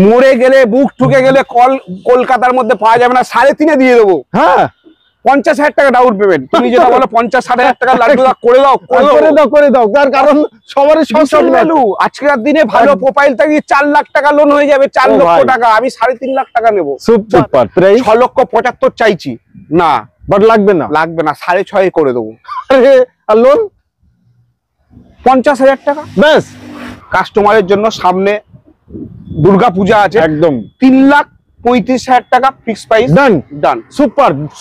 মরে গেলে বুক ঠুকে গেলে কলকাতার মধ্যে পাওয়া যাবে না, 3.5 দিয়ে দেবো। হ্যাঁ 50,000 টাকা ডাউন পেমেন্ট। তুমি যেটা বলো 50-60,000 টাকা লাড্ডু করে দাও, তার কারণ সবারই সব ভ্যালু। আজকের দিনে ভালো প্রোফাইল থাকি 4 লাখ টাকা লোন হয়ে যাবে, 4 লক্ষ টাকা। আমি 3.5 লাখ টাকা নেবো। সুপার প্রাইস 6,75,000 চাইছি না, বাট লাগবে না 6.5 করে দেবো। আর লোন 50,000 টাকা ব্যাস। কাস্টমারের জন্য সামনে দুর্গা পূজা আছে, একদম 3,35,000 টাকা fix price. Done.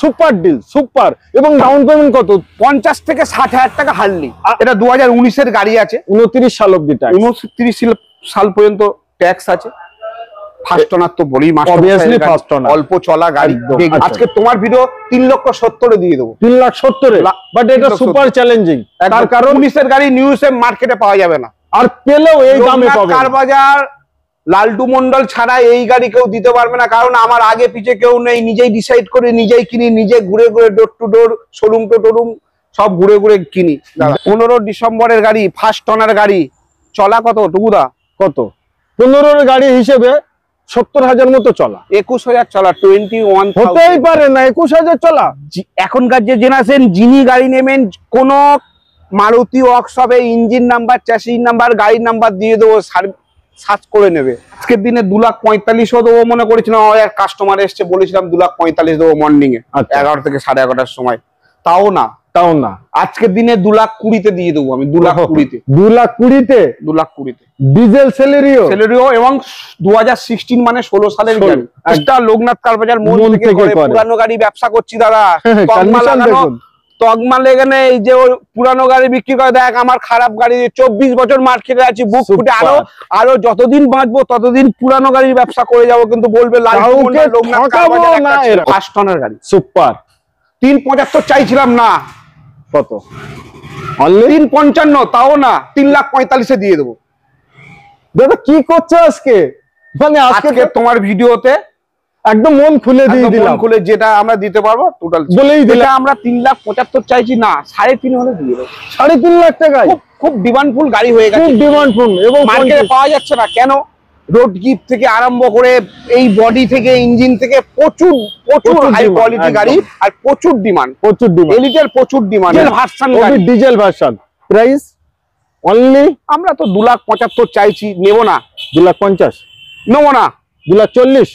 Super deal, super. এবং ডাউন পেমেন্ট কত? 50 থেকে 60,000 টাকা হারলি। এটা 2019-এর গাড়ি আছে, 29 সাল অব্দি ট্যাক্স, 29 সাল পর্যন্ত ট্যাক্স আছে। ফার্স্ট ওনার তো বলি অবভিয়াসলি ফার্স্ট ওনার, অল্প চলা গাড়ি। আজকে তোমার ভিডিও 3,70,000 দিয়ে দেবো। 3,70,000, বাট এটা সুপার চ্যালেঞ্জিং, তার কারণ 19-এর গাড়ি নিউজে মার্কেটে পাওয়া যাবে না, আর পেলেও এই দামে পাবে। কারবাজার লালটু মন্ডল ছাড়া এই গাড়ি কেউ দিতে পারবে না, কারণ আমার আগে পিছে কেউ নেই। নিজেই ডিসাইড করে, নিজেই কিনি, নিজে ঘুরে ঘুরে door to door, showroom to showroom সব ঘুরে ঘুরে কিনি। 15 ডিসেম্বরের গাড়ি, ফার্স্ট ওনার গাড়ি, চলা কত টুকুদা? কত? 15-এর গাড়ি হিসেবে 70,000 মতো চলা। 21,000 চলা, 21 হতেই পারে না 21,000 চলা। এখনকার যে জেনারেশন, যিনি গাড়ি নেবেন কোন মারুতি ওয়ার্কশপে ইঞ্জিন নাম্বার, চ্যাসিস নাম্বার, গাড়ির নাম্বার দিয়ে দেবো, সার্চ করে নেবে। আজকের দিনে 2,45,000 দেবো মনে করেছিলাম। এক কাস্টমার এসছে, বলেছিলাম 2,45,000 দেবো মর্নিং এ 11 থেকে 11:30 সময়। তাও না আজকের দিনে 2,20,000 দিয়ে দেবো আমি। 2,20,000 ডিজেল সেলেরিও এবং 2016 মানে 16 সালের গাড়ি। একটা লোকনাথ কারবাজার মোড় থেকে পুরানো গাড়ি ব্যবসা করছি দাদা। তকমা লেগানে এই যে পুরানো গাড়ি বিক্রি করে। দেখ আমার খারাপ গাড়ি, 24 বছর মার্কেটে আছি, বুক ফুটে। আরো যতদিন বাঁচবো ততদিন পুরানো গাড়ির ব্যবসা করে যাবো, কিন্তু বলবে ফার্স্ট ওনার গাড়ি সুপার। 3,75,000 চাইছিলাম না, কত? 3,55,000, তাও না 3,45,000 দিয়ে দেবো। দাদা কি করছো আজকে? মানে আজকে তোমার ভিডিওতে একদম মন খুলে দিয়ে দিলাম, খুলে যেটা আমরা দিতে পারবো টোটাল বলেই দিলাম। আমরা 3,75,000 চাইছি না, 3.5 হলে দিয়ে দেবো। 3.5 লাখ টাকায় খুব ডিমান্ডফুল গাড়ি হয়ে গেছে, খুব ডিমান্ডফুল। এবং মার্কেটে পাওয়া যাচ্ছে না কেন? রোড গিফট থেকে আরম্ভ করে এই বডি থেকে ইঞ্জিন থেকে প্রচুর হাই কোয়ালিটি গাড়ি, আর প্রচুর ডিমান্ড, এলিটের প্রচুর ডিমান্ড। ভার্সন গাড়ি, ডিজেল ভার্সন। প্রাইস অনলি আমরা তো 2,75,000 চাইছি, নেবো না। 2,50,000 নেবো না। 2,40,000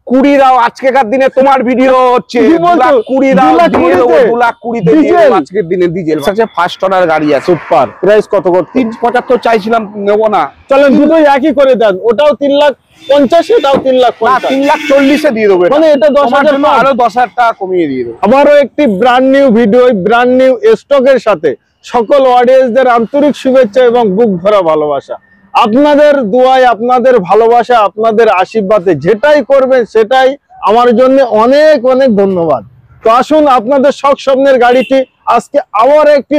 20 দাও। আজকের দিনে তোমার ভিডিও হচ্ছে 2,20,000 দাও, দিয়ে দেবো 2,20,000 আজকের দিনে ডিজেল আছে। ফার্স্ট ওনার গাড়ি আছে, সুপার। প্রাইস কত? 3,75,000 চাইছিলাম, নেবো না। চলেন দুটোই একই করে দেন, ওটাও 3,50,000, এটাও 3,50,000। 3,40,000 দিয়ে দেবো। মানে এটা 10,000 আরো 10,000 টাকা কমিয়ে দিয়ে দেবো। আবারও একটি brand new video, brand new স্টকের সাথে সকল অডিয়েন্সদের আন্তরিক শুভেচ্ছা এবং বুক ভরা ভালোবাসা। আপনাদের দোয়ায়, আপনাদের ভালোবাসা, আপনাদের আশীর্বাদে যেটাই করবেন সেটাই আমার জন্য অনেক অনেক ধন্যবাদ। তো আসুন, আপনাদের শখ স্বপ্নের গাড়িটি আজকে আবার একটি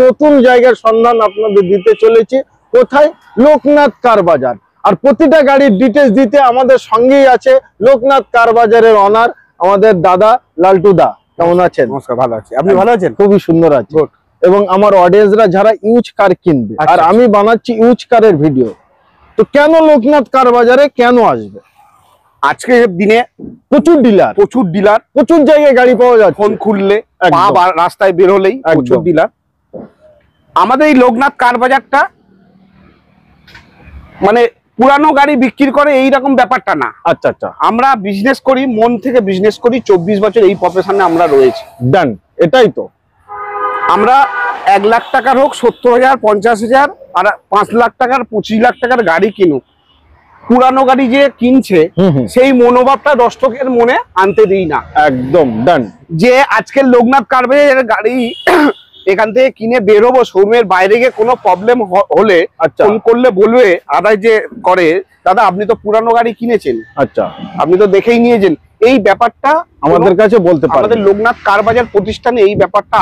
নতুন জায়গার সন্ধান আপনাদের দিতে চলেছি। কোথায়? লোকনাথ কারবাজার। আর প্রতিটা গাড়ির ডিটেলস দিতে আমাদের সঙ্গেই আছে লোকনাথ কারবাজারের অনার আমাদের দাদা লালটু দা। কেমন আছেন? নমস্কার, ভালো আছি। আপনি ভালো আছেন? খুবই সুন্দর আছে। এবং আমার অডিয়েন্সরা যারা ইউজ কার কিনবে, আর আমি বানাচ্ছি ইউজ কারের ভিডিও, তো কেন লোকনাথ কারবাজারে কেন আসবে? আজকের দিনে প্রচুর ডিলার, প্রচুর জায়গায় গাড়ি পাওয়া যাচ্ছে। ফোন খুললে, রাস্তায় বের হলেই প্রচুর ডিলার। আমাদের এই লোকনাথ কারবাজারটা মানে পুরানো গাড়ি বিক্রি করে এইরকম ব্যাপারটা না। আচ্ছা, আমরা বিজনেস করি, মন থেকে বিজনেস করি। 24 বছর এই প্রফেশনে আমরা রয়েছি। ডান, এটাই তো। আমরা 1 লাখ টাকার হোক, 70,000, 50,000, আর 5 লাখ টাকার, 25 লাখ টাকার গাড়ি কিনুক, পুরানো গাড়ি যে কিনছে সেই মনোভাবটা দর্শকের মনে আনতে দিই না। একদম ডান। যে আজকের লোকনাথ কারবাজারের গাড়ি এখান থেকে কিনে বেরোবো, শোরুমের বাইরে গিয়ে কোনো প্রবলেম হলে ফোন করলে বলবে আদায় যে করে, দাদা আপনি তো পুরানো গাড়ি কিনেছেন, আচ্ছা আপনি তো দেখেই নিয়েছেন। এই ব্যাপারটা আমাদের কাছে বলতে পারেন। আমাদের লোকনাথ কারবাজার প্রতিষ্ঠানে এই ব্যাপারটা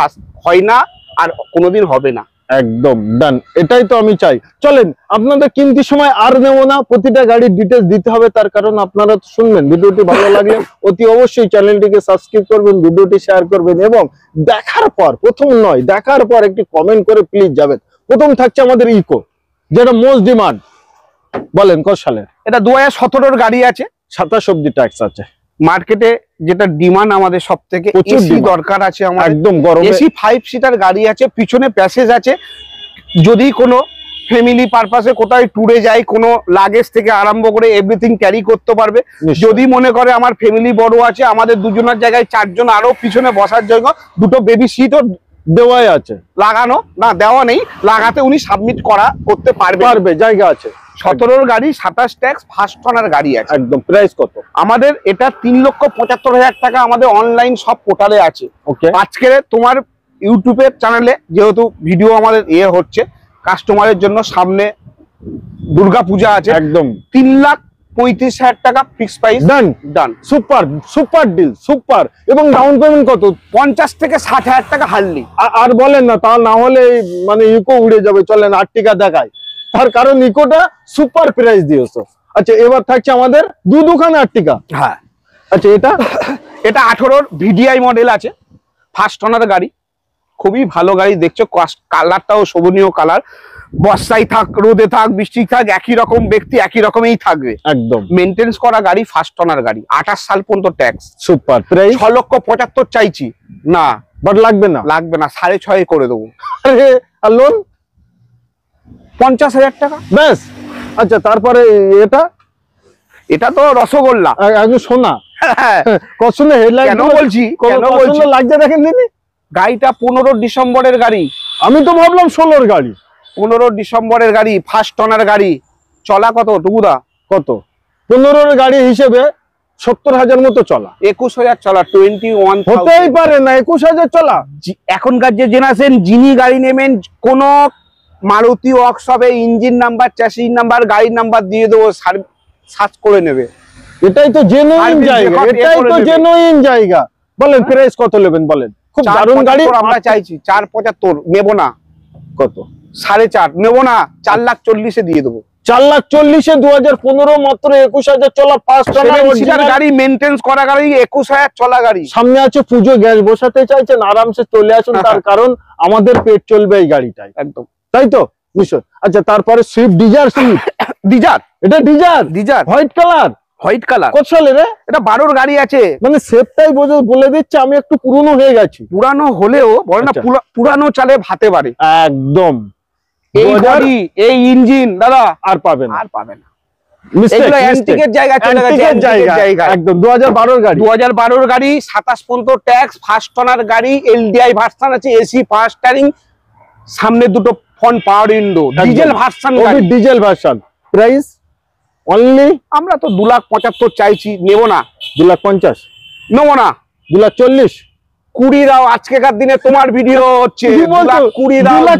হয় না, আর কোনোদিন হবে না। একদম ডান, এটাই তো আমি চাই। চলেন, আপনাদের কিনতি সময় আর নেব না, প্রতিটা গাড়ির ডিটেলস দিতে হবে। তার কারণ আপনারা তো শুনবেন। ভিডিওটি ভালো লাগলে অতি অবশ্যই চ্যানেলটিকে সাবস্ক্রাইব করবেন, ভিডিওটি শেয়ার করবেন, এবং দেখার পর, প্রথম নয় দেখার পর একটি কমেন্ট করে প্লিজ যাবেন। প্রথম থাকছে আমাদের ইকো, যেটা মোস্ট ডিমান্ড। বলেন কত সালের? এটা 2017 গাড়ি আছে, 27 অব্দি ট্যাক্স আছে। মার্কেটে যেটা ডিমান্ড আমাদের সব থেকে, এসি দরকার আছে আমার, একদম গরমে এসি 5 সিটার গাড়ি আছে, পিছনে প্যাসেজ আছে, যদি কোনো ফ্যামিলি পারপাসে কোথায় ট্যুরে যায়, কোনো লাগেজ থেকে আরম্ভ করে এভরিথিং ক্যারি করতে পারবে। যদি মনে করে আমার ফ্যামিলি বড় আছে, আমাদের দুজনের জায়গায় 4 জন আরো পিছনে বসার জন্য দুটো বেবি সিটও দেওয়াই আছে, লাগানো না দেওয়া নেই, লাগাতে উনি সাবমিট করতে পারবে, জায়গা আছে। 17 গাড়ি 27 ট্যাক্স, ফার্স্ট ওনার গাড়ি আছে। একদম। প্রাইস কত? আমাদের এটা 3,75,000 টাকা, আমাদের অনলাইন সব পোর্টালে আছে। ওকে। আজকে তোমার ইউটিউবের চ্যানেলে যেহেতু ভিডিও আমাদের হচ্ছে কাস্টমারের জন্য, সামনে দুর্গা পূজা আছে, একদম 3,35,000 টাকা fix price. Done. Super deal, super. এবং ডাউন পেমেন্ট কত? 50 থেকে 60,000 টাকা হারলি। আর বলেন না, তা না হলে মানে ইকো উড়ে যাবে। চলেন আর্টিকা দেখায়, তার কারণ ইকোটা সুপার প্রাইস দিয়েছো। আচ্ছা, এবার থাকছে আমাদের দুখানে আর্টিকা। হ্যাঁ। আচ্ছা, এটা 18 ভিডিআই মডেল আছে, ফার্স্ট ওনার গাড়ি, খুবই ভালো গাড়ি। দেখছো কালারটাও শোভনীয় কালার, বর্ষায় থাক, রোদে থাক, বৃষ্টি থাক, একই রকম ব্যক্তি একই রকমই থাকবে। একদম মেইনটেনেন্স করা গাড়ি, ফার্স্ট ওনার গাড়ি, 28 সাল পর্যন্ত ট্যাক্স। সুপার। প্রাইস 6,75,000 চাইছি না, বাট লাগবে না 6.5 করে দেবো। আর লোন 50,000 টাকা ব্যাস। আচ্ছা, তারপরে এটা তো রসগোল্লা, একদম সোনা। কত সুন্দর হেডলাইট। কেন বলছি লাগছে দেখেন দিদি, গাড়িটা 15 ডিসেম্বরের গাড়ি। আমি তো ভাবলাম 16 গাড়ি। 15 ডিসেম্বরের গাড়ি, ফার্স্ট ওনার গাড়ি। চলা কত টুকুদা? কত? 15 গাড়ি হিসেবে 70,000 মতো চলা। 21,000 চলা, 21,000 হতেই পারে না 21,000 চলা। এখনকার যে জেনারেশন, যিনি গাড়ি নেবেন, কোন মারুতি ওয়ার্কশপে ইঞ্জিন নাম্বার, চ্যাসিস নাম্বার, গাড়ির নাম্বার দিয়ে দেবো, সার্চ করে নেবে। এটাই তো জেনুইন জায়গা, বলেন প্রাইস কত নেবেন বলেন? খুব দারুণ গাড়ি আমরা চাইছি। 4,75,000 নেব না। কত? 4.5 নেব না, 4,40,000 দিয়ে দেবো। 4,40,000 2015 মাত্র 21,000 চলা ফার্স্ট ওনার গাড়ি, মেইনটেনেন্স করা গাড়ি, 21,000 চলা গাড়ি। সামনে আছে পুজো, গ্যাস বসাতে চাইছেন, আরামসে চলে আসুন। তার কারণ আমাদের পেট চলবে এই গাড়িটাই। একদম তাই তো নিশ্চয়। আচ্ছা, তারপরে সুইফট ডিজায়ার। এটা ডিজায়ার হোয়াইট কালার। কত সালের? এটা 12 গাড়ি আছে। মানে সেফটাই বলে দিচ্ছে আমি একটু পুরনো হয়ে গেছি। পুরানো হলেও বলে না, পুরানো চালে ভাতে পারে। একদম। এই গাড়ি, এই ইঞ্জিন দাদা আর পাবে না। এগুলো অ্যান্টিকের জায়গা চলে গেছে, জায়গা। একদম 2012 গাড়ি। 2012 গাড়ি, 27 পর্যন্ত ট্যাক্স, ফার্স্ট ওনার গাড়ি, এলডিআই ভার্সন আছে, এসি ফাস্ট স্টিয়ারিং, সামনে দুটো front power window, diesel version গাড়ি। Diesel version. প্রাইস অনলি, আমরা তো 2,75,000 চাইছি, নেব না। 2,50,000 নেব না। 2,40,000 20 দাও। আজকেকার দিনে তোমার ভিডিও হচ্ছে 2,20,000 দাও,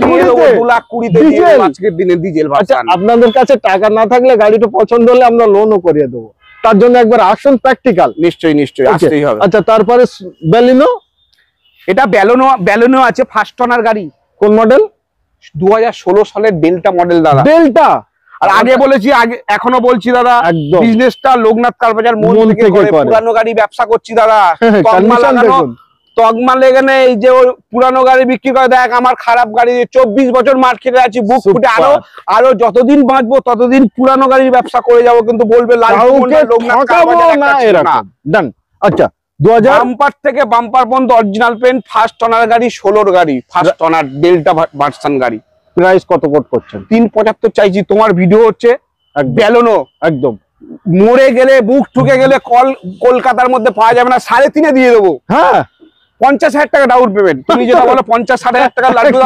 2,20,000 আজকের দিনে ডিজেল ভার্সন। আপনাদের কাছে টাকা না থাকলে গাড়িটা পছন্দ হলে আমরা লোনও করিয়ে দেবো, তার জন্য একবার আসুন প্র্যাকটিক্যাল। নিশ্চয়ই আসতেই হবে। আচ্ছা, তারপরে ব্যালিনো। এটা ব্যালোনো আছে, ফার্স্ট ওনার গাড়ি। কোন মডেল? 2016 সালের ডেল্টা মডেল দাদা। ডেল্টা। আর আগে বলেছি, এখনো বলছি দাদা, বিজনেসটা লোকনাথ কারবাজার মন থেকে করে, পুরানো গাড়ি ব্যবসা করছি দাদা। তকমা লেগানে এই যে পুরানো গাড়ি বিক্রি করে, দেখ আমার খারাপ গাড়ি, 24 বছর মার্কেটে আছি, বুক ফুটে আরো যতদিন বাঁচবো ততদিন পুরানো গাড়ির ব্যবসা করে যাবো, কিন্তু বলবে ডান। আচ্ছা, 2000 বাম্পার থেকে বাম্পার পর্যন্ত অরিজিনাল পেন্ট, ফার্স্ট ওনার গাড়ি, 16 গাড়ি, ফার্স্ট ওনার ডেল্টা ভার্সন গাড়ি। প্রাইস কত করছেন? 3,75,000 চাইছি। তোমার ভিডিও হচ্ছে ব্যালোনো, একদম মরে গেলে, বুক ঠুকে গেলে কলকাতার মধ্যে পাওয়া যাবে না, 3.5 দিয়ে দেবো। হ্যাঁ, 50,000 টাকা ডাউন পেমেন্ট। তুমি যেটা বলো 50-60,000 টাকা লাগবে,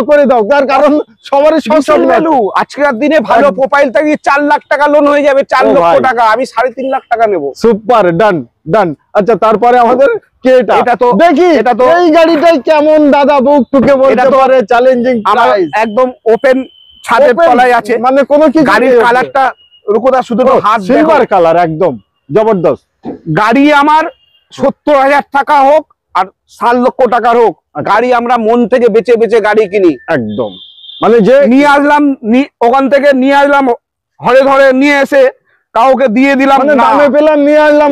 করে দাও। তার কারণ সবারই সব ভ্যালু। আজকের দিনে ভালো প্রোফাইল থেকে 4 লাখ টাকা লোন হয়ে যাবে, 4 লক্ষ টাকা। আমি 3.5 লাখ টাকা নেবো। সুপার। ডান। আচ্ছা, তারপরে আমাদের এটা তো দেখি, এটা তো এই গাড়িটাই কেমন দাদা, বুক টুকে বলতে পারে, চ্যালেঞ্জিং প্রাইস। একদম ওপেন ছাদের তলায় আছে, মানে কোনো কি গাড়ির কালারটা রুকুদা শুধু হাত সিলভার কালার, একদম জবরদস্ত গাড়ি। আমার 70,000 টাকা হোক আর 7 লক্ষ টাকার হোক, গাড়ি আমরা মন থেকে বেচে গাড়ি কিনি। একদম, মানে যে নিয়ে আসলাম, ওখান থেকে নিয়ে আসলাম, ধরে নিয়ে এসে কাউকে দিয়ে দিলাম, দামে পেলাম, নিয়ে আসলাম।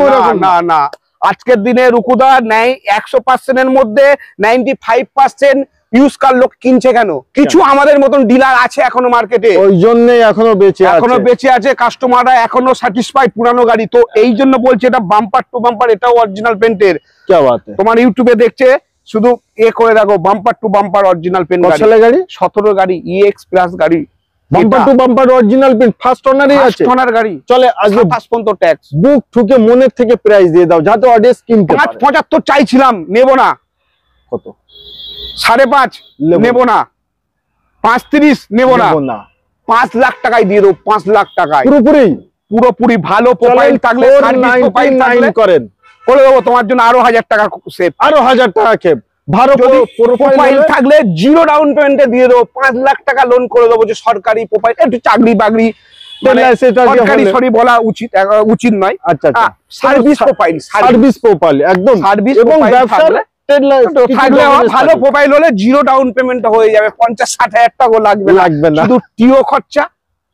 না, আজকের দিনে রুকুদা নেয় 100% এর মধ্যে 95% ইউজ কার লোক কিনছে কেন? কিছু আমাদের মতন ডিলার আছে এখনো মার্কেটে, ওই জন্যই এখনো বেঁচে আছে কাস্টমাররা এখনো স্যাটিসফাইড পুরানো গাড়ি। তো এই জন্য বলছি এটা বাম্পার টু বাম্পার, এটাও অরিজিনাল পেন্টের। তোমার ইউটিউবে দেখছে শুধু করে দেখো, bumper to bumper original paint গাড়ি। 17 গাড়ি EX প্লাস গাড়ি, bumper to bumper original paint, first ওনারই আছে, ওনার গাড়ি। চলে আজকে 5% ট্যাক্স। বুক ঠুকে মনের থেকে প্রাইস দিয়ে দাও যাতে অডিয়েন্স কিনতে পারে। 5.75 চাইছিলাম, নেব না। কত? 5.5 নেব না, 5.30 নেব না, 5 লাখ টাকায় দিয়ে দেবো। 5 লাখ টাকায় পুরোপুরি ভালো প্রোফাইল থাকলে করেন করে দেবো তোমার জন্য। আরো 1000 টাকা সেভ, আরো 1000 টাকা খেপ। ভালো প্রোফাইল থাকলে 0 ডাউন পেমেন্টে দিয়ে দেবো। 5 লাখ টাকা লোন করে দেবো। যে সরকারি প্রোফাইল, একটু চাকরি বাকরি সরকারি সরি বলা উচিত নয়। আচ্ছা, সার্ভিস প্রোফাইল একদম, সার্ভিস এবং ব্যবসার থাকলে ভালো প্রোফাইল হলে 0 ডাউন পেমেন্ট হয়ে যাবে। 50-60 হাজার টাকা লাগবে না, শুধু টিও খরচা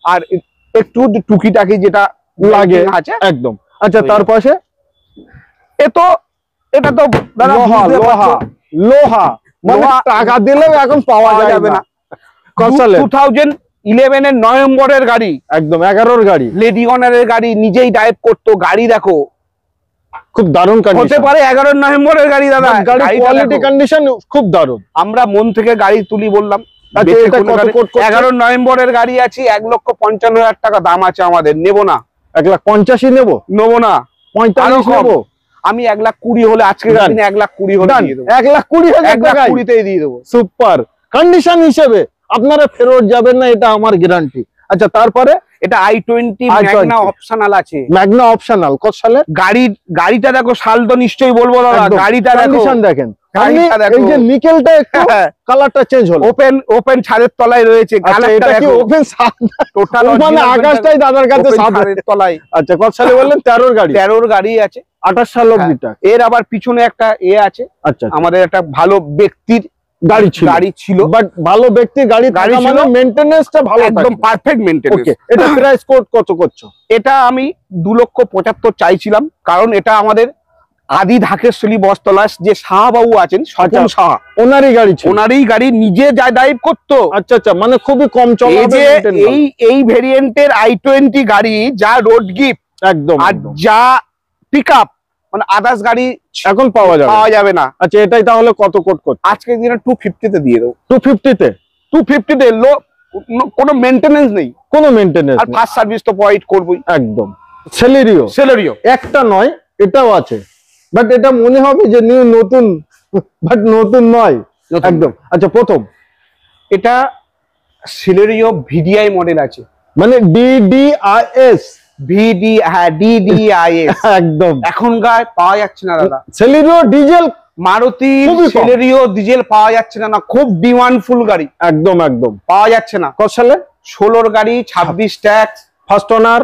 আর একটু টুকিটাকি যেটা লাগে আছে একদম। আচ্ছা, তার পাশে এটা তো দাদা লোহা মানে টাকা দিলেও এখন পাওয়া যাবে না। 2011 এর নভেম্বরের গাড়ি, একদম 11 গাড়ি, লেডি অনারের গাড়ি, নিজেই ড্রাইভ করতো। গাড়ি দেখো খুব দারুণ কন্ডিশন, হতে পারে 11 নভেম্বরের গাড়ি দাদা। গাড়ি কোয়ালিটি কন্ডিশন খুব দারুণ। আমরা মন থেকে গাড়ি তুলি বললাম। 11 নভেম্বরের গাড়ি আছে, 1,55,000 টাকা দাম আছে আমাদের। নেব না, 1,85,000 নেব না, 45 নেব। আমি 1,20,000 হলে আজকের দিনে 1,20,000 হলে দিয়ে দেবো। 1,20,000 দিয়ে দেবো। সুপার কন্ডিশন হিসেবে আপনারা ফেরত যাবেন না, এটা আমার গ্যারান্টি। আচ্ছা, তারপরে এটা i20 ম্যাগনা অপশনাল আছে। ম্যাগনা অপশনাল কত সালে? গাড়িটা দেখো, সাল তো নিশ্চয়ই বলবো দাদা। গাড়িটা কন্ডিশন দেখেন, এই যে নিকেলটা একটু কালারটা চেঞ্জ হলো, ওপেন ছাদের তলায় রয়েছে। এটা কি ওপেন টোটাল মানে আকাশটাই দাদার কাছে ছাদের তলায়। আচ্ছা, কত সালে বললেন? 13 গাড়ি আছে, 28 সাল অবধি। এর আবার পিছনে একটা আছে। আচ্ছা, আমাদের একটা ভালো ব্যক্তির গাড়ি ছিল, বাট ভালো ব্যক্তির গাড়ি মানে মেইনটেনেন্সটা ভালো, একদম পারফেক্ট মেইনটেনেন্স। এটা প্রাইস কোড কত করছো? এটা আমি 2,75,000 চাইছিলাম, কারণ এটা আমাদের আদি ঢাকেশ্বরী বস্তলাস যে শাহবাবু আছেন, স্বপন সাহা, ওনারই গাড়ি নিজে যা ড্রাইভ করতো। আচ্ছা, মানে খুবই কম চলা। এই ভেরিয়েন্টের i20 গাড়ি যা রোড গিফট একদম, আর যা পিকআপ মানে আদার্স গাড়ি এখন পাওয়া যাবে না। আচ্ছা, এটাই তাহলে কত কোট করছে? আজকের দিনে 250 তে দিয়ে দেবো। 250 তে কোনো মেইনটেনেন্স নেই, আর ফার্স্ট সার্ভিস তো প্রোভাইড করবই একদম। সেলেরিও একটা নয়, এটাও আছে, বাট এটা মনে হবে যে নতুন, বাট নতুন নয় একদম। আচ্ছা, প্রথম এটা সেলেরিও VDI মডেল আছে, মানে DDIS DDIS একদম। এখনকার পাওয়া যাচ্ছে না দাদা। Celerio diesel, Maruti Celerio diesel পাওয়া যাচ্ছে না, খুব ডিমান্ডফুল গাড়ি। একদম পাওয়া যাচ্ছে না। কত সালে? 16 গাড়ি, 26 ট্যাক্স, ফার্স্ট ওনার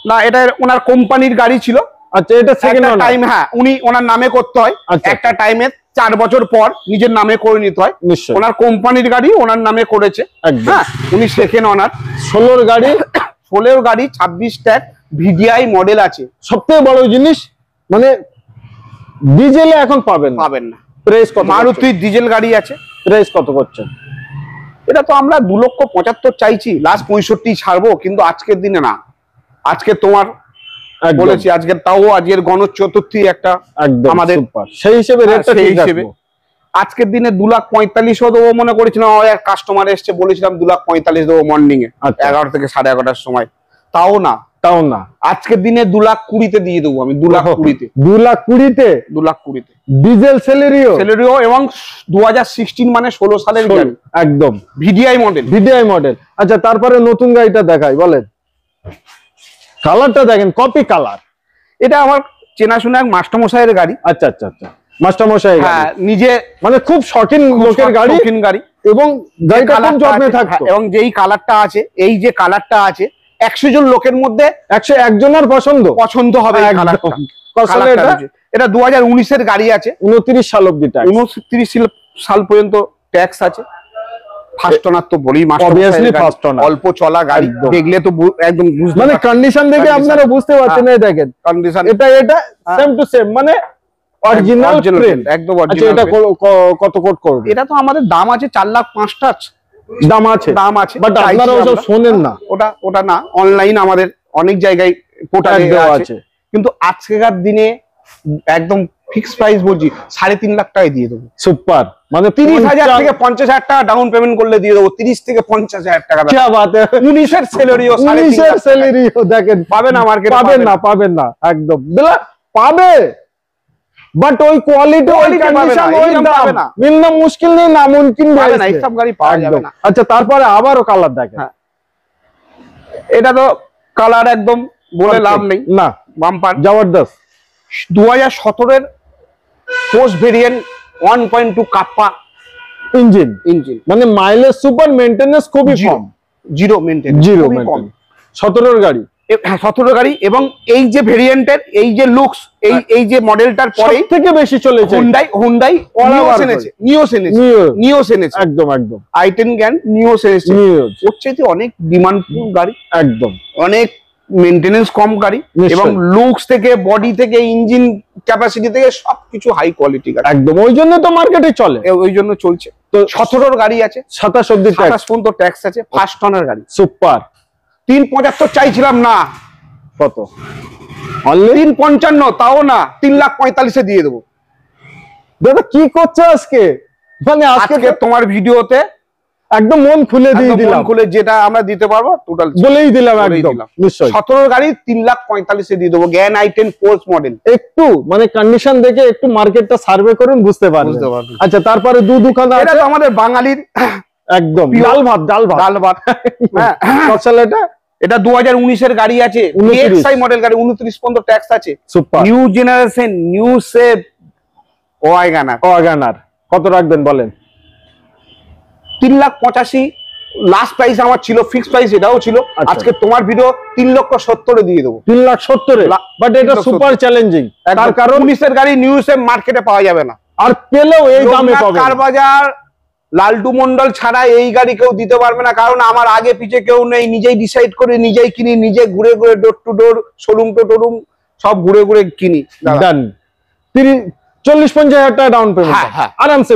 না, এটা ওনার কোম্পানির গাড়ি ছিল। আচ্ছা, এটা সেকেন্ড টাইম, হ্যাঁ, উনি ওনার নামে করতে হয়। একটা টাইমে 4 বছর পর নিজের নামে করে নিতে হয়। ওনার কোম্পানির গাড়ি ওনার নামে করেছে, হ্যাঁ, উনি সেকেন্ড ওনার। 16 গাড়ি, 26 ট্যাক্স, VDI মডেল আছে। সবথেকে বড় জিনিস মানে ডিজেলে এখন পাবেন না। প্রাইস কত? মারুতি ডিজেল গাড়ি আছে। প্রাইস কত করছেন? এটা তো আমরা 2,75,000 চাইছি, লাস্ট 65 ছাড়বো, কিন্তু আজকের দিনে না। আজকে তোমার বলেছি, আজকে তাও আজকের গণেশ চতুর্থী একটা আমাদের, সেই হিসেবে রেটটা ঠিক রাখবো। আজকের দিনে 2,45,000 দেবো মনে করেছিলাম। কাস্টমার এসছে, বলেছিলাম 2,45,000 দেবো মর্নিং এ 11 থেকে 11:30 সময়। তাও না। আজকের দিনে 2,20,000 দিয়ে দেবো আমি। 2,20,000 ডিজেল সেলেরিও এবং 2016 মানে 16 সালের গাড়ি, একদম VDI মডেল। আচ্ছা, তারপরে নতুন গাড়িটা দেখাই, বলেন। কালারটা দেখেন, কপি কালার। এটা আমার চেনাশোনা এক মাস্টারমশাইয়ের গাড়ি। আচ্ছা, মাস্টারমশাই, হ্যাঁ, নিজে মানে খুব শখিন লোকের গাড়ি, এবং গাড়িটা খুব যত্নে থাকতো। এবং যেই কালারটা আছে, এই যে কালারটা আছে, 100 জন লোকের মধ্যে 101 জনের পছন্দ হবে এই কালারটা। এটা 2019 এর গাড়ি আছে, 29 সাল অবধি, 29 সাল পর্যন্ত ট্যাক্স আছে। ফার্স্ট ওনার তো বলি, অল্প চলা গাড়ি, দেখলে তো একদম মানে কন্ডিশন দেখে আপনারা বুঝতে পারছেন। দেখেন কন্ডিশন, এটা সেম টু সেম, মানে অরিজিনাল প্রিন্ট একদম আচ্ছা অরিজিনাল। এটা কত কোট করবে? এটা তো আমাদের দাম আছে 4,05,000 টাচ দাম আছে বাট আপনারা ওসব শোনেন না, ওটা না, অনলাইন আমাদের অনেক জায়গায় পোর্টালে আছে, কিন্তু আজকেকার দিনে একদম ফিক্স প্রাইস বলছি 3.5 লাখ টাকায় দিয়ে দেবো। সুপার, মানে 30,000 থেকে 50,000 টাকা ডাউন পেমেন্ট করলে দিয়ে দেবো, 30 থেকে 50,000 টাকা। কি বাত है, 19 স্যালারিও 19 স্যালারিও দেখেন পাবে না মার্কেটে, পাবেন না একদম বেলা পাবে, বাট ওই কোয়ালিটি ওই কন্ডিশন ওই দাম মিলনা মুশকিল নেই, নামুমকিন পাবে না, এই সব গাড়ি পাওয়া যাবে না। আচ্ছা তারপরে আবারও কালার দেখেন, এটা তো কালার একদম বলে লাভ নেই না, বাম্পার জবরদস্ত। 2017 এর পোস্ট ভেরিয়েন্ট 1.2 কাপ্পা ইঞ্জিন, মানে মাইলেজ সুপার, মেইনটেনেন্স খুবই কম, জিরো মেইনটেনেন্স, জিরো খুবই কম। 17 এর গাড়ি, হ্যাঁ 17 গাড়ি, এবং এই যে ভেরিয়েন্টের এই যে লুকস, এই যে মডেলটার পরে থেকে বেশি চলেছে হুন্ডাই নিওস এনেছে একদম i10 জ্ঞান নিওস এনেছে, ওর চাইতে অনেক ডিমান্ড গাড়ি, একদম অনেক মেইনটেনেন্স কম গাড়ি, এবং লুকস থেকে বডি থেকে ইঞ্জিন ক্যাপাসিটি থেকে সবকিছু হাই কোয়ালিটি গাড়ি, একদম ওই জন্য তো মার্কেটে চলে, ওই জন্য চলছে। তো 17 গাড়ি আছে, 27 অবধি 27 পর্যন্ত ট্যাক্স আছে, ফার্স্ট অনার গাড়ি, সুপার। 3.75 চাইছিলাম না, কত? অনলি 3.55, তাও না 3,45,000 দিয়ে দেবো। দাদা কি করছো আজকে, মানে আজকে তোমার ভিডিওতে একদম মন খুলে দিয়ে দিলাম, মন খুলে যেটা আমরা দিতে পারবো টোটাল বলেই দিলাম একদম নিশ্চয়ই। 17 গাড়ি 3,45,000 দিয়ে দেবো, জ্ঞান i10 পোর্স মডেল। একটু মানে কন্ডিশন দেখে একটু মার্কেটটা সার্ভে করুন, বুঝতে পারবেন। আচ্ছা তারপরে দুখানা এটা তো আমাদের বাঙালির একদম ডাল ভাত হ্যাঁ। এটা 2019 এর গাড়ি আছে, DXi মডেল গাড়ি, 29 পর্যন্ত ট্যাক্স আছে, super. New generation new shape WagonR. কত রাখবেন বলেন? 3,85,000 লাস্ট প্রাইস আমার ছিল, ফিক্স প্রাইস এটাও ছিল। আজকে তোমার ভিডিও 3,70,000 দিয়ে দেবো, 3,70,000, বাট এটা সুপার চ্যালেঞ্জিং, তার কারণ 19 এর গাড়ি নিউ শেপ মার্কেটে পাওয়া যাবে না, আর পেলেও এই দামে পাবে। কারবাজার লালটু মন্ডল ছাড়া এই গাড়ি কেউ দিতে পারবে না, কারণ আমার আগে পিছে কেউ নেই, নিজেই ডিসাইড করে নিজেই কিনি, নিজে ঘুরে ঘুরে door to door, showroom to showroom সব ঘুরে ঘুরে কিনি। ডান, 40-50,000 টাকা ডাউন পেমেন্ট আরামসে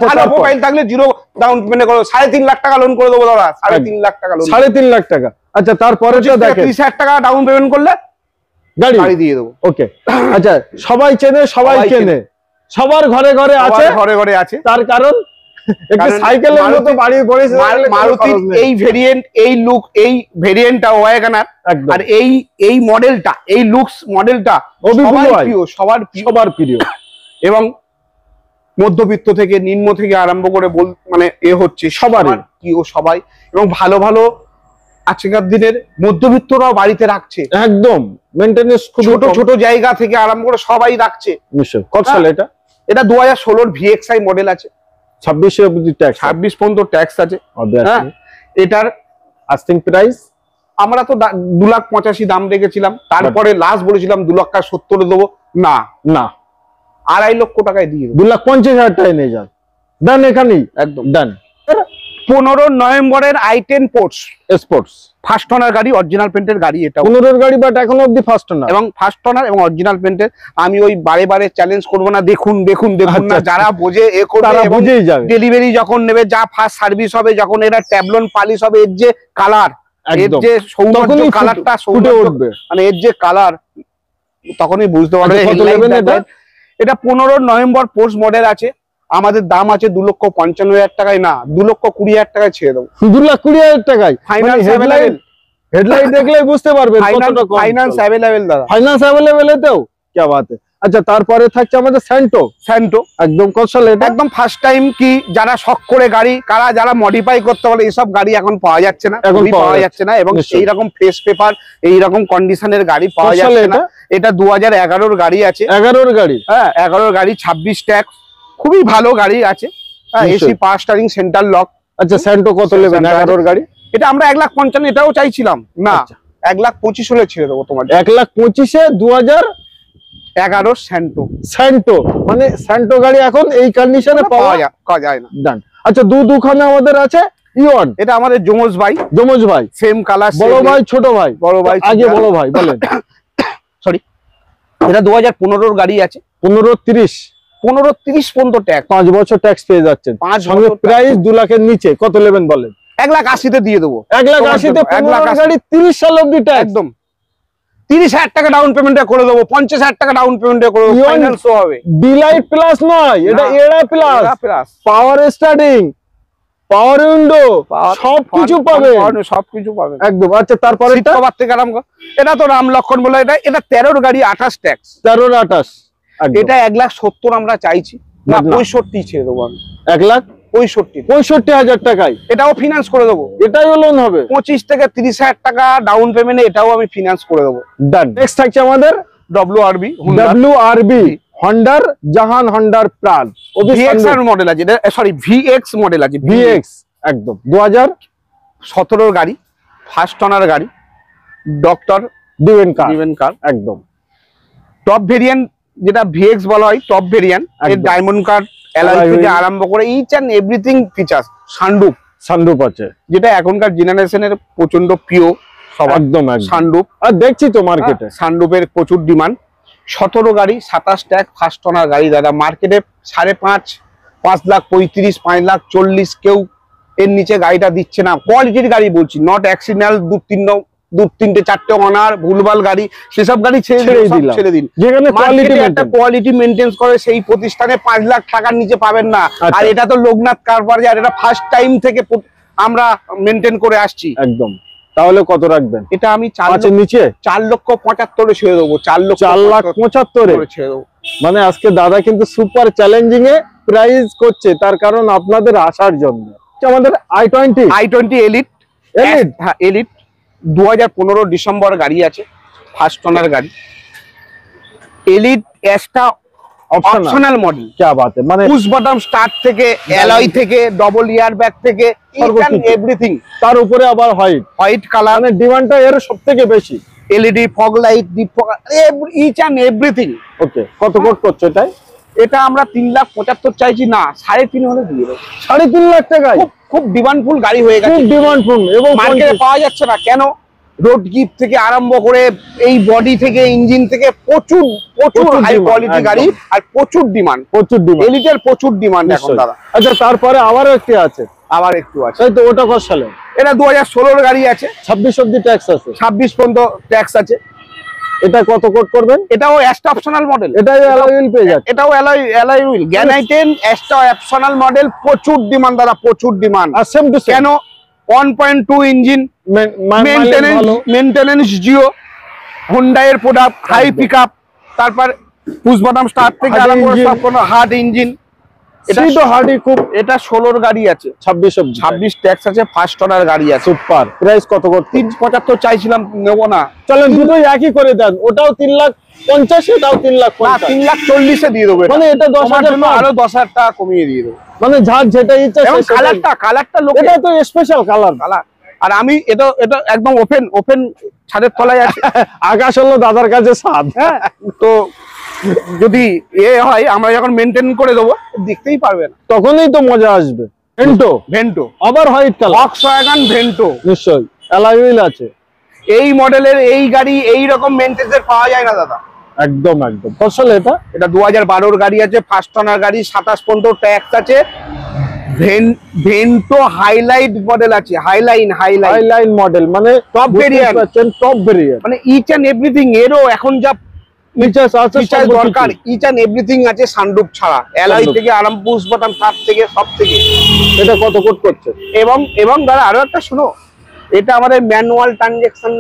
ভালো প্রোফাইল থাকলে জিরো ডাউন পেমেন্ট করো, 3.5 লাখ টাকা লোন করে দেবো দাদা, 3.5 লাখ টাকা লোন, 3.5 লাখ টাকা। আচ্ছা তারপরে 30,000 টাকা ডাউন পেমেন্ট করলে গাড়ি দিয়ে দেবো। ওকে, আচ্ছা সবাই চেনে, সবাই কেনে, সবার ঘরে ঘরে আছে, তার কারণ একটা সাইকেলের মতো বাড়ি পড়েছে মারুতির এই ভেরিয়েন্ট, এই লুক, এই ভেরিয়েন্টটা ওয়াগনার, আর এই মডেলটা, এই লুকস মডেলটা সবার প্রিয়, এবং মধ্যবিত্ত থেকে নিম্ন থেকে আরম্ভ করে মানে হচ্ছে সবার প্রিয় সবাই, এবং ভালো ভালো আজকের দিনের মধ্যবিত্তরাও বাড়িতে রাখছে, একদম মেইনটেনেন্স ছোট ছোট জায়গা থেকে আরম্ভ করে সবাই রাখছে। কত সালে এটা 2016 VXi মডেল আছে, 26 অবধি ট্যাক্স, 26 পর্যন্ত ট্যাক্স আছে। এটার আস্কিং প্রাইস আমরা তো 2,85,000 দাম রেখেছিলাম, তারপরে লাস্ট বলেছিলাম 2,70,000 দেবো, না 2.5 লক্ষ টাকায় দিয়ে 2,50,000 টাকায় নিয়ে যান, ডান, এখানেই একদম ডান। 15 নভেম্বরের i10 স্পোর্টস ফার্স্ট ওনার গাড়ি, অরিজিনাল পেন্টের গাড়ি, এটা 15 গাড়ি, বাট এখনো অবধি ফার্স্ট ওনার, এবং ফার্স্ট ওনার এবং অরিজিনাল পেন্টের। আমি ওই বারে চ্যালেঞ্জ করবো না, দেখুন না, যারা বোঝে তারা বুঝেই যাবে। ডেলিভারি যখন নেবে, যা ফার্স্ট সার্ভিস হবে, যখন এরা ট্যাবলন পালিশ হবে, এর যে কালার, এর যে সৌন্দর্য, কালারটা সৌন্দর্য উঠবে, মানে এর যে কালার, তখনই বুঝতে পারবে। এটা 15 নভেম্বর পোস্ট মডেল আছে, আমাদের দাম আছে 2,55,000 টাকায়, না 2,20,000 টাকায় ছেড়ে দেবো, 2,20,000 টাকায় ফাইনান্স অ্যাভেলেবল। হেডলাইট দেখলেই বুঝতে পারবেন ফাইনান্স অ্যাভেলেবল দাদা, ফাইনান্স অ্যাভেলেবল এতেও, কি বাত है। আচ্ছা তারপরে থাকছে আমাদের স্যান্টো একদম কত সালে, এটা একদম ফার্স্ট টাইম, কি যারা শখ করে গাড়ি, যারা মডিফাই করতে পারে, এসব গাড়ি এখন পাওয়া যাচ্ছে না, এবং এইরকম ফেস পেপার, এইরকম কন্ডিশনের গাড়ি পাওয়া যাচ্ছে না। এটা 2011 গাড়ি আছে, 11 গাড়ি, হ্যাঁ 11 গাড়ি, 26 ট্যাক্স, খুবই ভালো গাড়ি আছে, এসি পাওয়ার স্টারিং, সেন্টার লক। আচ্ছা স্যান্টো কত নেবেন? 11 গাড়ি, এটা আমরা 1,55,000 এটাও চাইছিলাম, না 1,25,000 হলে ছেড়ে দেবো তোমার। 1,25,000 2011 স্যান্টো, মানে স্যান্টো গাড়ি এখন এই কন্ডিশনে পাওয়া যায় না, ডান। আচ্ছা দুখানা আমাদের আছে ইওন, এটা আমাদের যমজ ভাই, সেম কালার, বড় ভাই ছোট ভাই, আগে বড় ভাই বলেন, সরি এটা 2015 গাড়ি আছে। 15-30 15-30 পর্যন্ত ট্যাক্স, 5 বছর ট্যাক্স পেয়ে যাচ্ছেন। 5 সঙ্গে বছর প্রাইস 2 লাখের নিচে। কত নেবেন বলেন? 1,80,000 দিয়ে দেবো। 1,80,000 15 গাড়ি 30 সাল অবধি ট্যাক্স। একদম 30,000 টাকা ডাউন পেমেন্টে করে দেবো, 50,000 টাকা ডাউন পেমেন্টে করে দেবো, ফাইনাল শো হবে। ডিলাইট প্লাস নয়, এটা এরা প্লাস। পাওয়ার স্টার্টিং, পাওয়ার উইন্ডো, সবকিছু পাবে, সবকিছু পাবে একদম। আচ্ছা তারপরে সিট কভার থেকে আরাম কর। এটা তো রাম লক্ষণ বলে, এটা 13 গাড়ি 28 ট্যাক্স। 13-28 এটা 1,70,000 আমরা চাইছি না, 65 ছেড়ে দেবো আমি। 1,65,000 টাকায় এটাও ফিনান্স করে দেবো। এটাই লোন হবে। 25 থেকে 30,000 টাকা ডাউন পেমেন্টে এটাও আমি ফিনান্স করে দেবো। ডান। নেক্সট থাকছে আমাদের WRB হন্ডার জাহান, হন্ডার প্রাণ, VX মডেল আছে, সরি VX মডেল আছে, VX একদম 2017 গাড়ি, ফার্স্ট ওনার গাড়ি, ডক্টর ডিভেন কার একদম। টপ ভেরিয়েন্ট যেটা VX বলা হয়, টপ ভেরিয়েন্ট এর ডায়মন্ড কার্ড অ্যালয় থেকে আরম্ভ করে each and everything features. Sunroof আছে, যেটা এখনকার জেনারেশনের প্রচন্ড প্রিয় সব, একদম সানরুফ। আর দেখছি তো মার্কেটে সানরুফের প্রচুর ডিমান্ড। 17 গাড়ি 27 ট্যাক্স, ফার্স্ট ওনার গাড়ি দাদা। মার্কেটে 5.5, 5,35,000, 5,40,000 কেউ এর নিচে গাড়িটা দিচ্ছে না। কোয়ালিটির গাড়ি বলছি, নট অ্যাক্সিডেন্টাল 2-3-4টে অনার ভুলভাল গাড়ি, সেসব গাড়ি ছেড়ে দিন। যেখানে কোয়ালিটি মেনটেন করে সেই প্রতিষ্ঠানে 5 লাখ টাকার নিচে পাবেন না। আর এটা তো লোকনাথ কার বাজার, এটা ফার্স্ট টাইম থেকে আমরা মেনটেন করে আসছি একদম। তাহলে কত রাখবেন? এটা আমি 4,75,000 ছেড়ে দেবো। 4,75,000 ছেড়ে দেবো। মানে আজকে দাদা কিন্তু সুপার চ্যালেঞ্জিং এ প্রাইস করছে, তার কারণ আপনাদের আসার জন্য। আমাদের i20 এলিট, হ্যাঁ এলিট 2015 ডিসেম্বর গাড়ি আছে, ফার্স্ট ওনার গাড়ি। Elite Asta optional model. क्या बात है, মানে পুশ বাটন স্টার্ট থেকে, অ্যালয় থেকে, ডবল ইয়ার ব্যাগ থেকে, এভরিথিং। তার উপরে আবার হোয়াইট কালার, মানে ডিমান্ডটা এর সবথেকে বেশি। LED fog light, deep fog, each and everything. Okay, কত কোট করছে এটাই? এটা আমরা 3,75,000 চাইছি না, 3.5 হলে দিয়ে দেবো। 3.5 লাখ টাকায় খুব ডিমান্ডফুল গাড়ি হয়ে গেছে, খুব ডিমান্ডফুল। এবং মার্কেটে পাওয়া যাচ্ছে না কেন? রোড গিফট থেকে আরম্ভ করে এই বডি থেকে, ইঞ্জিন থেকে প্রচুর হাই কোয়ালিটি গাড়ি, আর প্রচুর ডিমান্ড। এলিটের প্রচুর ডিমান্ড এখন দাদা। আচ্ছা তারপরে আবার একটি আছে, তাই তো ওটা কত সালে? এটা 2016 গাড়ি আছে, 26 অবধি ট্যাক্স আছে, 26 পর্যন্ত ট্যাক্স আছে। এটা কত কোট করবেন? এটাও এক্সট্রা অপশনাল মডেল, এটাও অ্যালয় হুইল পেয়ে যাচ্ছে। এটাও alloy wheel গ্রানাইটেন extra optional model, প্রচুর ডিমান্ড দাদা, প্রচুর ডিমান্ড। আর সেম টু কেন? 1.2 ইঞ্জিন, মেইনটেনেন্স জিও, হোন্ডা এর প্রোডাক্ট, হাই পিকআপ, তারপর পুশ বাটন স্টার্ট থেকে আরম্ভ করে সব কোনো হার্ড ইঞ্জিন। এটা তো হার্ডই খুব। এটা 16 গাড়ি আছে, 26 ট্যাক্স আছে, ফার্স্ট ওনার গাড়ি আছে। সুপার। প্রাইস কত করতে? 3,75,000 চাইছিলাম, নেব না। চলেন দুটোই একই করে দেন, ওটাও 3,50,000, এটাও 3,50,000। 3,40,000 দিয়ে দেবো। মানে এটা 10,000 আরো 10,000 টাকা কমিয়ে দিয়ে দেবো। মানে যার যেটা ইচ্ছা। কালারটা লোক, এটা তো স্পেশাল কালার। আর আমি এটা একদম ওপেন ছাদের তলায় আছে। আকাশ হলো দাদার কাছে ছাদ। হ্যাঁ, তো যদি হয় আমরা যখন মেনটেন করে দেবো, দেখতেই পারবে না, তখনই তো মজা আসবে। ভেন্টো আবার হোয়াইট কালার, ভক্সওয়াগন ভেন্টো, নিশ্চয়ই অ্যালয় হুইল আছে। এই মডেলের এই গাড়ি এই রকম মেনটেন্সের পাওয়া যায় না দাদা। একদম ফসল। এটা 2012 গাড়ি আছে, ফার্স্ট ওনার গাড়ি, 27 পর্যন্ত ট্যাক্স আছে। ভেন্টো হাইলাইট মডেল আছে, হাইলাইন মডেল, মানে টপ ভেরিয়েন্ট, মানে ইচ এন্ড এভরিথিং। এরও এখন যা ফিচার্স দরকার, ইচ এন্ড এভরিথিং আছে সানরুফ ছাড়া। অ্যালয় থেকে আরাম, পুশ বাটন স্টার্ট থেকে, সব থেকে। এটা কত কোট করছে? এবং দাদা আরো একটা শুনো, এটা আমাদের ম্যানুয়াল ট্রানজাকশন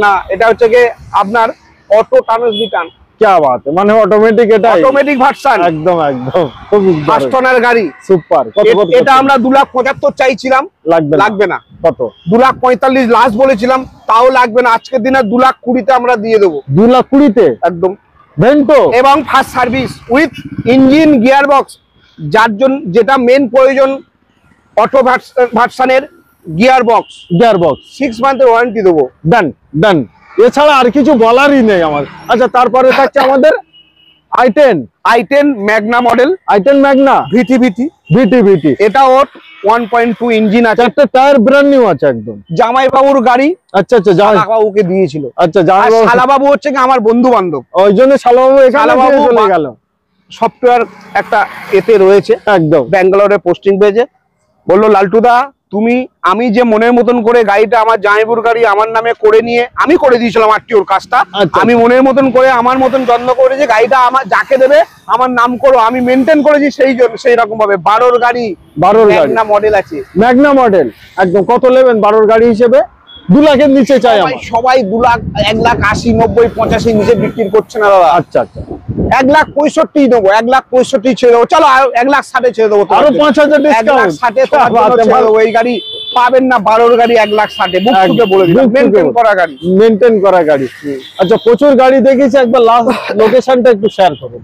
না, এটা হচ্ছে কি আপনার অটো ট্রান্সমিটার। क्या बात है, মানে অটোমেটিক। এটা অটোমেটিক ভার্সন, একদম ফার্স্ট ওনার গাড়ি। সুপার। এটা আমরা 2,75,000 চাইছিলাম, লাগবে না। কত? 2,45,000 লাস্ট বলেছিলাম, তাও লাগবে না। আজকের দিনে 2,20,000 তে আমরা দিয়ে দেবো। 2,20,000 একদম ভেন্টো, এবং first service with engine, gear box. যেটা মেন প্রয়োজন অটো ভার্সনের, গিয়ার বক্স 6 মান্থের ওয়ারেন্টি দেবো। ডান। এছাড়া আর কিছু বলারই নেই আমার। আচ্ছা তারপরে থাকছে আমাদের i10 ম্যাগনা মডেল, ম্যাগনা ভিটি। এটা ওর 1.2 ইঞ্জিন আছে, চারটে টায়ার ব্র্যান্ড নিউ আছে একদম। জামাই বাবুর গাড়ি। আচ্ছা আচ্ছা, বাবুকে দিয়েছিল। আচ্ছা, শালা বাবু হচ্ছে কি আমার বন্ধু বান্ধব, ওই জন্য শালাবাবু এখানে চলে গেল। সফটওয়্যার একটা এতে রয়েছে, একদম ব্যাঙ্গালোরে পোস্টিং পেয়েছে। বললো লালটুদা তুমি, আমি যে মনের মতন করে গাড়িটা আমার জামাইবুর গাড়ি আমার নামে করে নিয়ে আমি করে দিয়েছিলাম আরটিওর কাজটা, আমি মনের মতন করে আমার মতন যত্ন করেছি, গাড়িটা আমার যাকে দেবে আমার নাম করো, আমি মেনটেন করেছি সেই রকম ভাবে। 12 গাড়ি, 12 ম্যাগনা মডেল আছে, ম্যাগনা মডেল একদম। কত নেবেন 12 গাড়ি হিসেবে? 2 লাখের নিচে চাই সবাই 2 লাখ, 1,80,000, 90, 85 নিচে বিক্রি করছে না দাদা। আচ্ছা আচ্ছা, 1,65,000 দেবো, 1,65,000 ছেড়ে দেবো, চলো 1,60,000 ছেড়ে দেবো, আরো 5,000 ডিসকাউন্ট। 1,60,000 ছেড়ে দেবো। এই গাড়ি পাবেন না, 12 গাড়ি 1,60,000 বুক থেকে বলে দিলাম, মেইনটেইন করা গাড়ি, মেইনটেইন করা গাড়ি। আচ্ছা, প্রচুর গাড়ি দেখেছি, একবার লাস্ট লোকেশনটা একটু শেয়ার করুন।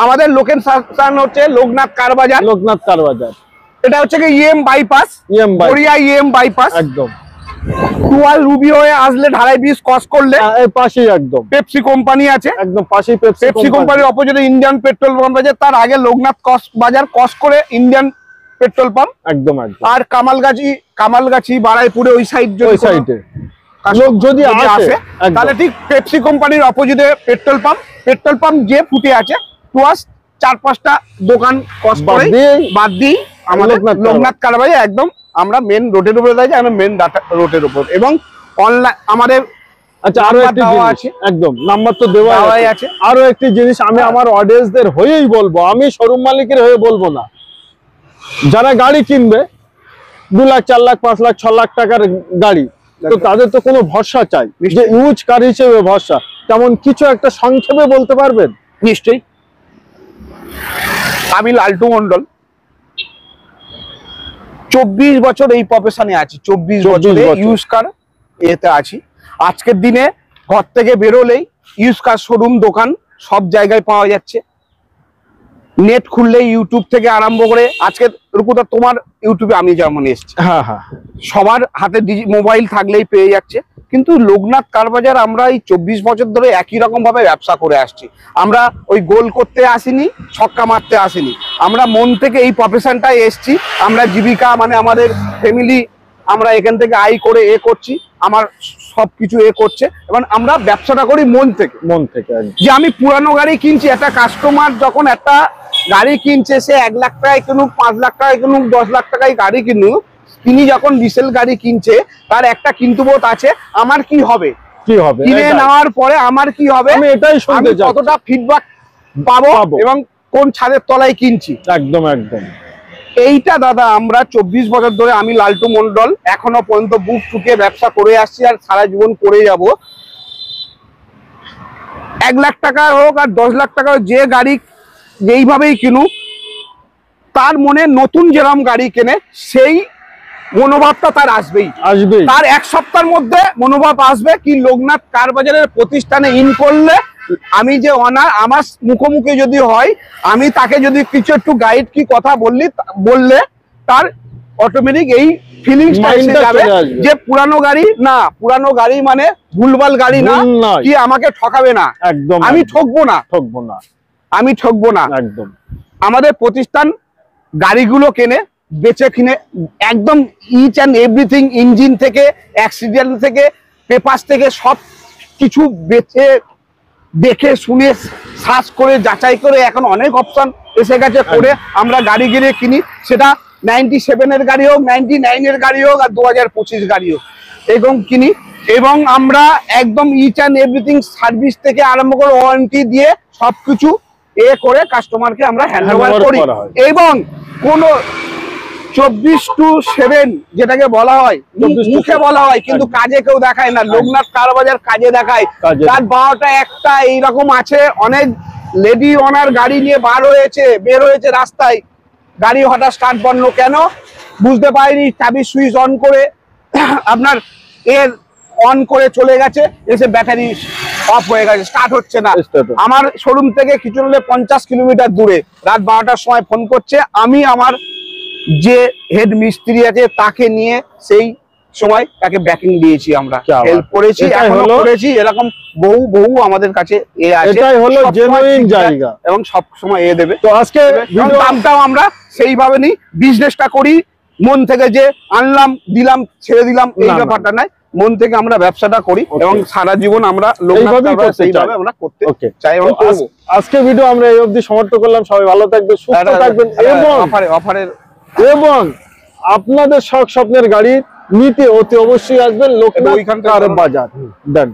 আমাদের লোকেশন হচ্ছে লোকনাথ কার বাজার। লোকনাথ কার বাজার, এটা হচ্ছে কি EM bypass, Garia EM bypass একদম। টুয়াল রুবি হয়ে আসলে ঢালাই ব্রিজ ক্রস করলে এই পাশেই একদম পেপসি কোম্পানি আছে, একদম পাশেই পেপসি কোম্পানির অপোজিটে ইন্ডিয়ান পেট্রোল পাম্প আছে, তার আগে লোকনাথ বাজার ক্রস করে ইন্ডিয়ান পেট্রোল পাম্প একদম। আর কামালগাছি বারাইপুরে ওই সাইডে লোক যদি আসে তাহলে ঠিক পেপসি কোম্পানির অপোজিটে পেট্রোল পাম্প যে ফুটে আছে, টুয়াস 4-5টা দোকান ক্রস করে বাদ দিই আমাদের লোকনাথ কার বাজার একদম। আমরা মেন রোডের উপরে দাঁড়িয়ে, আমরা মেন রোডের উপর, এবং অনলাইন আমাদের। আচ্ছা, আরো একটি জিনিস, একদম নাম্বার তো দেওয়াই আছে। আরো একটি জিনিস আমি আমার অডিয়েন্সদের হয়েই বলবো, আমি শোরুম মালিকের হয়ে বলবো না। যারা গাড়ি কিনবে 2 লাখ, 4 লাখ, 5 লাখ, 6 লাখ টাকার গাড়ি, তো তাদের তো কোনো ভরসা চাই, যে ইউজ কার হিসেবে ভরসা, তেমন কিছু একটা সংক্ষেপে বলতে পারবেন? নিশ্চয়ই। আমি লালটু মন্ডল 24 বছর এই প্রফেশনে আছি, 24 বছরে ইউজ কার এতে আছি। আজকের দিনে ঘর থেকে বেরোলেই ইউজ কার শোরুম, দোকান সব জায়গায় পাওয়া যাচ্ছে। নেট খুললে ইউটিউব থেকে আরম্ভ করে আজকে রূপদা তোমার ইউটিউবে আমি যেমন এসেছি, হ্যাঁ হ্যাঁ, সবার হাতে মোবাইল থাকলেই পেয়ে যাচ্ছে। কিন্তু লোকনাথ কার বাজার আমরা এই 24 বছর ধরে একই রকম ভাবে ব্যবসা করে আসছি। আমরা ওই গোল করতে আসিনি, ছক্কা মারতে আসিনি, আমরা মন থেকে এই প্রফেশনটায় এসছি। আমরা জীবিকা মানে আমাদের ফ্যামিলি, আমরা এখান থেকে আয় করে করছি, আমার সবকিছু করছে, এবং আমরা ব্যবসাটা করি মন থেকে। যে আমি পুরানো গাড়ি কিনছি, একটা কাস্টমার যখন একটা গাড়ি কিনছে, সে 1 লাখ টাকায় কিনুক, 5 লাখ টাকায় কিনুক, 10 লাখ টাকায় গাড়ি কিনুক, তিনি যখন রিসেল গাড়ি কিনছে তার একটা কিন্তুবোধ আছে, আমার কি হবে, কিনে নেওয়ার পরে আমার কি হবে, আমি এটাই শুনতে চাই, কতটা ফিডব্যাক পাবো এবং কোন ছাদের তলায় কিনছি। একদম একদম। এইটা দাদা আমরা 24 বছর ধরে, আমি লালটু মন্ডল এখনো পর্যন্ত বুক ঠুকিয়ে ব্যবসা করে আসছি, আর সারা জীবন করে যাব। 1 লাখ টাকা হোক আর 10 লাখ টাকা, যে গাড়ি যেইভাবেই কিনুক, তার মনে নতুন যেরকম গাড়ি কেনে সেই মনোভাবটা তার আসবেই। তার 1 সপ্তাহের মধ্যে মনোভাব আসবে কি লোকনাথ কার বাজারের প্রতিষ্ঠানে ইন করলে আমি যে অনার, আমার মুখোমুখি যদি হয়, আমি তাকে যদি কিছু একটু গাইড কি কথা বললে তার অটোমেটিক এই ফিলিংসটা এসে যাবে যে পুরানো গাড়ি না, পুরানো গাড়ি মানে ভুলভাল গাড়ি না, কি আমাকে ঠকাবে না, একদম আমি ঠকবো না, আমি ঠকবো না। একদম আমাদের প্রতিষ্ঠান গাড়িগুলো কেনে বেচে কিনে একদম ইচ অ্যান্ড এভরিথিং, ইঞ্জিন থেকে, অ্যাক্সিডেন্ট থেকে, পেপারস থেকে সব কিছু বেচে দেখে শুনে সার্চ করে যাচাই করে এখন অনেক অপশন এসে গেছে করে আমরা গাড়ি গিয়ে কিনি। সেটা 97-এর গাড়ি হোক, 99-এর গাড়ি হোক, আর 2025 গাড়ি হোক, এরকম কিনি। এবং আমরা একদম ইচ অ্যান্ড এভরিথিং সার্ভিস থেকে আরম্ভ করে ওয়ারেন্টি দিয়ে সবকিছু করে কাস্টমারকে আমরা হ্যান্ডওভার করি। এবং কোনো 24/7 যেটাকে বলা হয়, মুখে বলা হয় কিন্তু কাজে কেউ দেখায় না, লোকনাথ কার বাজার কাজে দেখায়। তার 12টা 1টা এইরকম আছে, অনেক লেডি ওনার গাড়ি নিয়ে বের হয়েছে রাস্তায়, গাড়ি হঠাৎ স্টার্ট বন্ধ, কেন বুঝতে পারিনি, চাবি সুইচ অন করে আপনার অন করে চলে গেছে, এসে ব্যাটারি অফ হয়ে গেছে, স্টার্ট হচ্ছে না। আমার শোরুম থেকে কিছু হলে 50 কিলোমিটার দূরে রাত 12টার সময় ফোন করছে, আমি আমার যে হেড মিস্ত্রি আছে তাকে নিয়ে সেই সময় তাকে ব্যাকিং দিয়েছি, আমরা হেল্প করেছি, এখনো করেছি। এরকম বহু আমাদের কাছে আছে, এটাই হলো জেনুইন জায়গা, এবং সব সময় দেবে। তো আজকে দামটাও আমরা সেইভাবে নিই, বিজনেসটা করি মন থেকে, যে আনলাম দিলাম ছেড়ে দিলাম এই না, না। ব্যাপারটা নাই, মন থেকে আমরা ব্যবসাটা করি Okay. এবং সারা জীবন আমরা এইভাবেই করতে সেইভাবে চাই। আমরা করতে ওকে, চাই এবং করবো। আজকে ভিডিও আমরা এই অবধি সমাপ্ত করলাম। সবাই ভালো থাকবেন, সুস্থ থাকবেন এবং অফারের এবং আপনাদের শখ স্বপ্নের গাড়ি নিতে অতি অবশ্যই আসবেন লোকনাথ ওইখানকার কার বাজার। ডান।